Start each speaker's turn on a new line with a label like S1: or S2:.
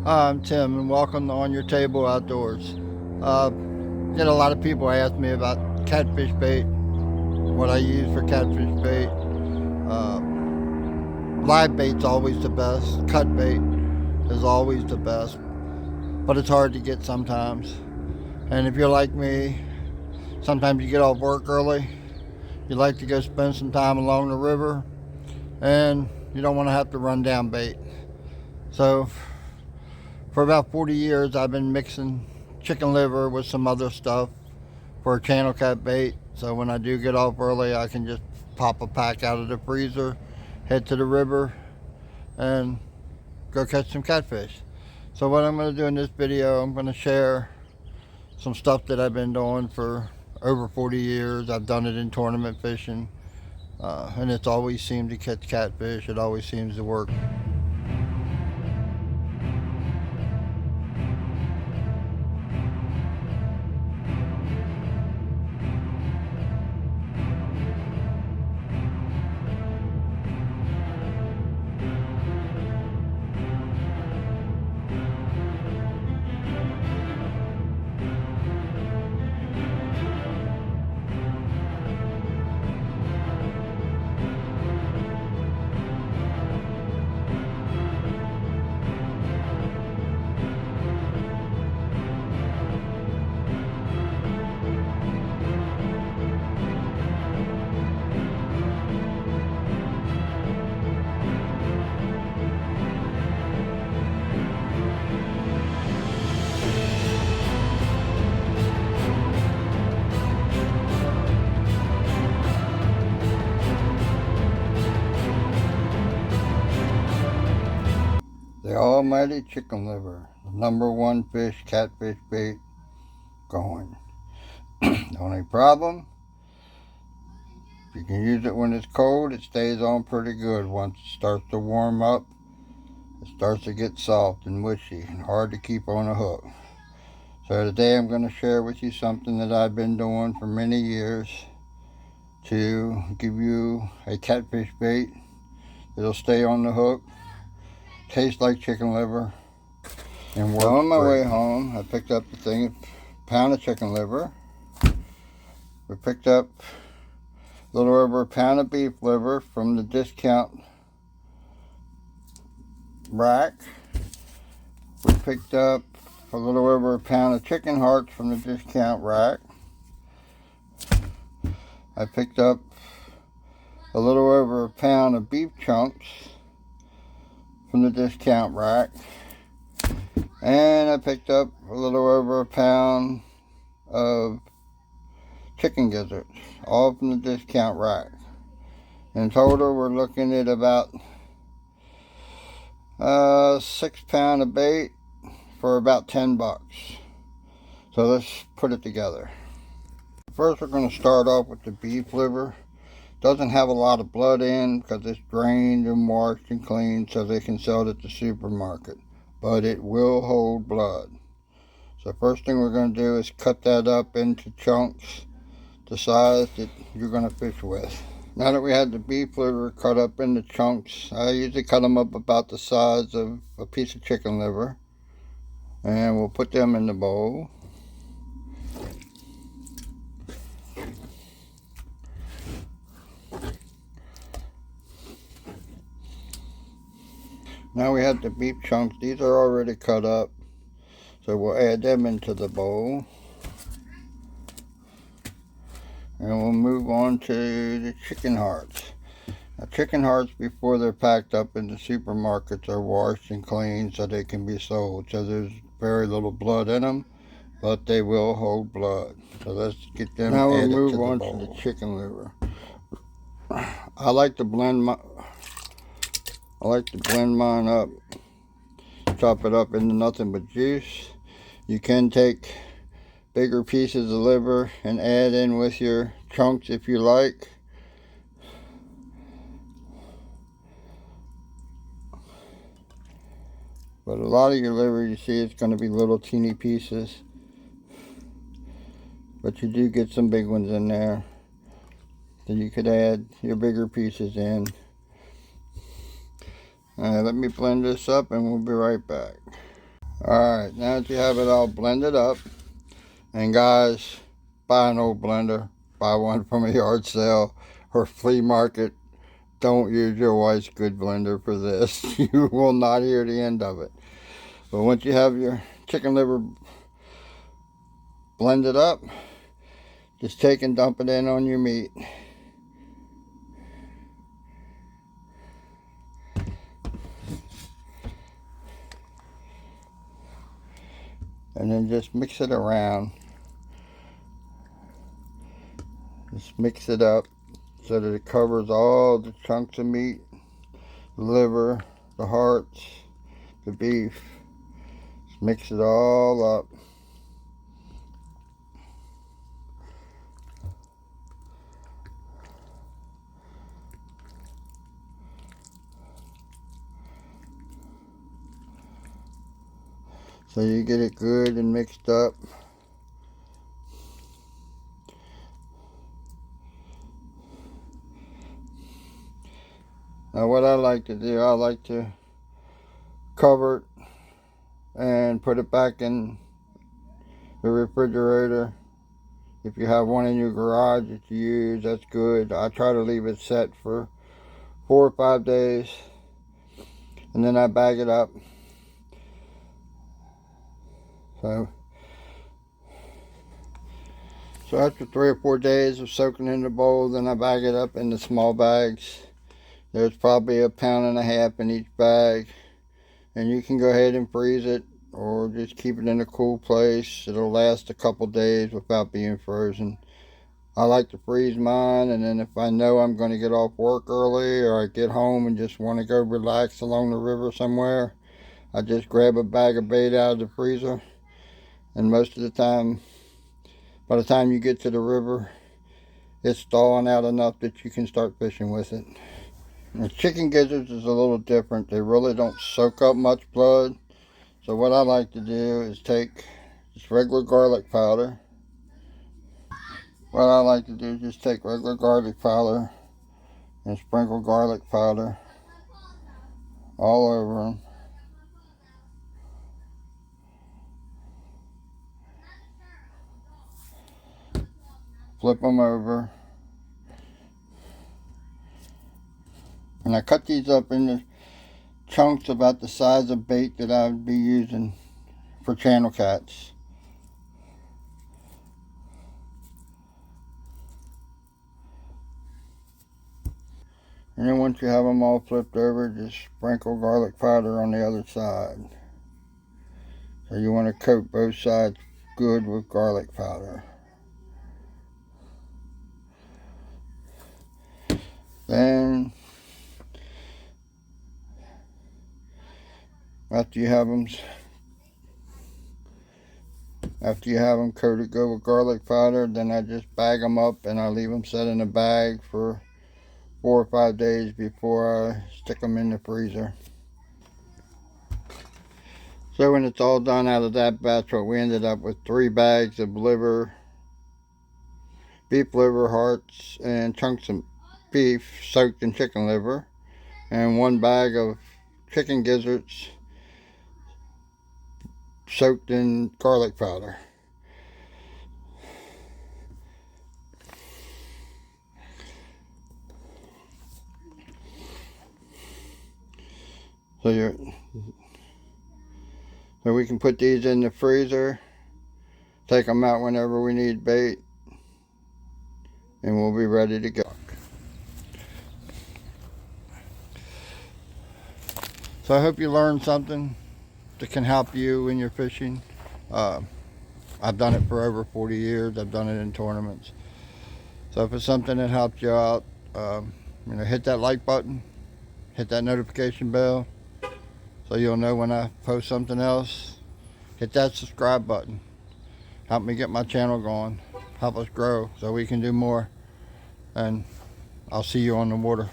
S1: I'm Tim, and welcome to On Your Table Outdoors. Get a lot of people ask me about catfish bait, what I use for catfish bait. Uh, Live bait's always the best. Cut bait is always the best, but it's hard to get sometimes. And if you're like me, sometimes you get off work early, you like to go spend some time along the river, and you don't want to have to run down bait. So for about 40 years, I've been mixing chicken liver with some other stuff for a channel cat bait. So when I do get off early, I can just pop a pack out of the freezer, head to the river, and go catch some catfish. So what I'm going to do in this video, I'm going to share some stuff that I've been doing for over 40 years. I've done it in tournament fishing, and it's always seemed to catch catfish. It always seems to work. The almighty chicken liver, the #1 fish, catfish bait going. The only problem, if you can use it when it's cold, it stays on pretty good. Once it starts to warm up, it starts to get soft and mushy and hard to keep on a hook. So today I'm going to share with you something that I've been doing for many years to give you a catfish bait that'll stay on the hook, taste like chicken liver, and work. On my way home, I picked up a pound of chicken liver. We picked up a little over a pound of beef liver from the discount rack. We picked up a little over a pound of chicken hearts from the discount rack. I picked up a little over a pound of beef chunks from the discount rack. And I picked up a little over a pound of chicken gizzards, all from the discount rack. In total, we're looking at about 6 pounds of bait for about $10. So let's put it together. First, we're going to start off with the beef liver. Doesn't have a lot of blood in because it's drained and washed and cleaned so they can sell it at the supermarket. But it will hold blood. So first thing we're going to do is cut that up into chunks the size that you're going to fish with. Now that we had the beef liver cut up into chunks, I usually cut them up about the size of a piece of chicken liver. And we'll put them in the bowl. Now we have the beef chunks. These are already cut up, so we'll add them into the bowl. And we'll move on to the chicken hearts. Now, chicken hearts, before they're packed up in the supermarkets, are washed and cleaned so they can be sold. So there's very little blood in them, but they will hold blood. So let's get them added to the bowl. Now we'll move on to the chicken liver. I like to blend mine up, chop it up into nothing but juice. You can take bigger pieces of liver and add in with your chunks if you like. But a lot of your liver, you see, it's going to be little teeny pieces. But you do get some big ones in there. So you could add your bigger pieces in. Let me blend this up and we'll be right back. Alright, now that you have it all blended up, and guys, buy an old blender, buy one from a yard sale or flea market. Don't use your wife's good blender for this. You will not hear the end of it. But once you have your chicken liver blended up, just take and dump it in on your meat. And then just mix it around. Just mix it up so that it covers all the chunks of meat, the liver, the hearts, the beef. Just mix it all up. So you get it good and mixed up. Now what I like to do, I like to cover it and put it back in the refrigerator. If you have one in your garage that you use, that's good. I try to leave it set for 4 or 5 days, and then I bag it up. So after 3 or 4 days of soaking in the bowl, then I bag it up into small bags. There's probably 1.5 pounds in each bag, and you can go ahead and freeze it or just keep it in a cool place. It'll last a couple days without being frozen. I like to freeze mine, and then if I know I'm going to get off work early, or I get home and just want to go relax along the river somewhere, I just grab a bag of bait out of the freezer, and most of the time, by the time you get to the river, it's thawing out enough that you can start fishing with it. The chicken gizzards is a little different. They really don't soak up much blood. So what I like to do is take just regular garlic powder. What I like to do is just take regular garlic powder and sprinkle garlic powder all over them. Flip them over. And I cut these up into chunks about the size of bait that I would be using for channel cats. And then once you have them all flipped over, just sprinkle garlic powder on the other side. So you want to coat both sides good with garlic powder. Then, after you have them coated good with garlic powder, then I just bag them up and I leave them set in a bag for 4 or 5 days before I stick them in the freezer. So when it's all done out of that batch, what we ended up with 3 bags of liver, beef liver, hearts, and chunks of beef soaked in chicken liver, and 1 bag of chicken gizzards soaked in garlic powder. So we can put these in the freezer, take them out whenever we need bait, and we'll be ready to go. So I hope you learned something that can help you in your fishing. I've done it for over 40 years. I've done it in tournaments. So if it's something that helped you out, hit that like button, hit that notification bell, so you'll know when I post something else. Hit that subscribe button. Help me get my channel going. Help us grow so we can do more. And I'll see you on the water.